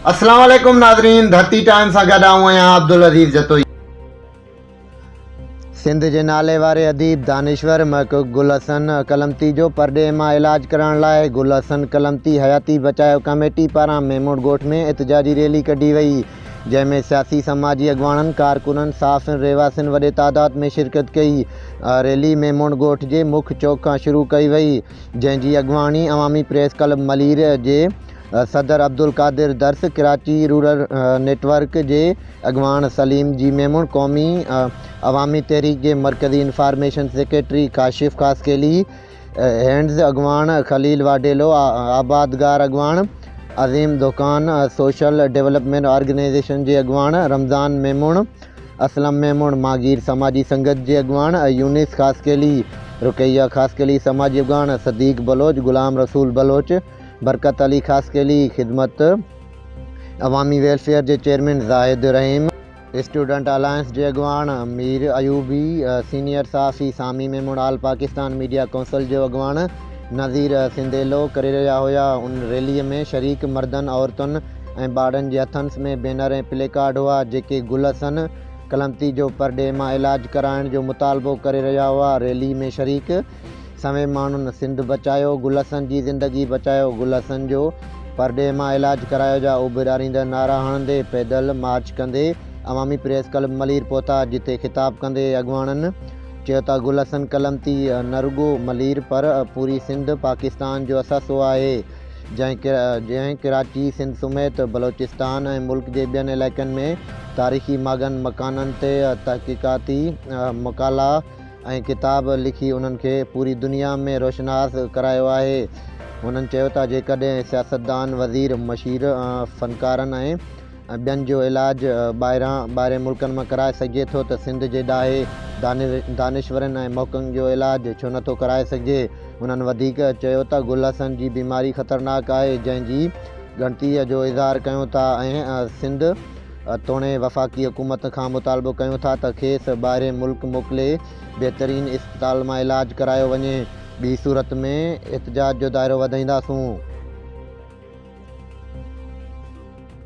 अस्सलाम वालेकुम नाज़रीन, धरती टाइम सां गॾु आहियां अब्दुल अज़ीज़ जतोई। सिंध जे नाले वारे अदीब दानिश्वर महक़ूक़ गुल हसन कलमती जो परॾे मां इलाज करण लाइ गुल हसन कलमती हयाती बचाओ कमेटी पारां मेमोण ॻोठ में एहतजाजी रैली कढी वई, जंहिंमें सियासी समाजी अॻवाननि कारकुननि साफ़िन रहवासियुनि वॾे तादाद में शिरकत कई। रैली मेमोण ॻोठ जे मुख्य चौक खां शुरू कई वई, जंहिंजी अॻवानी अवामी प्रेस क्लब मलीर जे सदर अब्दुल कादिर दर्स, कराची रूरल नेटवर्क जे अॻवान सलीम जी मेमोण, क़ौमी अवामी तहरीक जे मरकज़ी इंफॉर्मेशन सेक्रेटरी काशिफ कासकेली, हैंड्स अॻवान खलील वाडेलो, आबादगार अॻवान अज़ीम दुकान, सोशल डेवलपमेंट ऑर्गेनाइजेशन जे अॻवान रमज़ान मेमोण, असलम मेमोण, मागीर समाजी संगत जे अॻवान यूनिस कासकेली, रुकैया कासकेली समाजी अॻवान सदीक बलोच, गुलाम रसूल बलोच, बरकत अली कासकेली, खिदमत अवामी वेलफेयर जे चेयरमैन ज़ाहिद रहीम, स्टूडेंट अलायंस जे अॻवान मीर अयूबी, सीनियर सहाफ़ी सामी मेमोण, आल पाकिस्तान मीडिया कौंसिल जो अॻवान नज़ीर सिंधेलो करे रहिया हुआ। उन रैलीअ में शरीक मर्दनि, औरतुनि ऐं ॿारनि जे हथनि में बैनर ऐं प्ले कार्ड हुआ, जेके गुल हसन कलमती जो परॾे मां इलाज कराइण जो मुतालबो करे रहिया हुआ। रैली में शरीक सवे माण्हुनि सिंध बचायो, गुल हसन जी ज़िंदगी बचायो, गुल हसन जो परॾे मां इलाज करायो जा उॿिरारींदड़ नारा हणंदे पैदल मार्च कंदे अवामी प्रेस क्लब मलीर पहुता, जिते ख़िताब कंदे अॻवाननि चयो त गुल हसन कलमती न रुॻो मलीर पर पूरी सिंध पाकिस्तान जो असासो आहे, जंहिं कराची सिंध समेत बलोचिस्तान ऐं मुल्क जे ॿियनि इलाइक़नि में तारीख़ी मागन मकाननि ते तहक़ीक़ाती मकाला ऐं किताब लिखी उन्हनि खे पूरी दुनिया में रोशनास करायो आहे। उन्हनि चयो त जेकॾहिं सियासतदान, वज़ीर, मशीर, फ़नकारनि ऐं ॿियनि जो इलाज ॿाहिरे मुल्कनि मां कराए सघिजे थो त सिंध जे ॾाहे दानिश्वरनि ऐं मौक़नि जो इलाज छो नथो कराए सघिजे। उन्हनि वधीक चयो त गुल हसन जी बीमारी ख़तरनाक आहे, जंहिंजी ॻणतीअ जो इज़हार कयूं था ऐं सिंध तोड़े वफ़ाक़ी हुकूमत खां मुतालबो कयूं था त खेसि ॿाहिरे मुल्क मोकिले बहितरीन इस्पताल मां इलाज करायो वञे, ॿी सूरत में एहतजाज जो दाइरो वधाईंदासूं।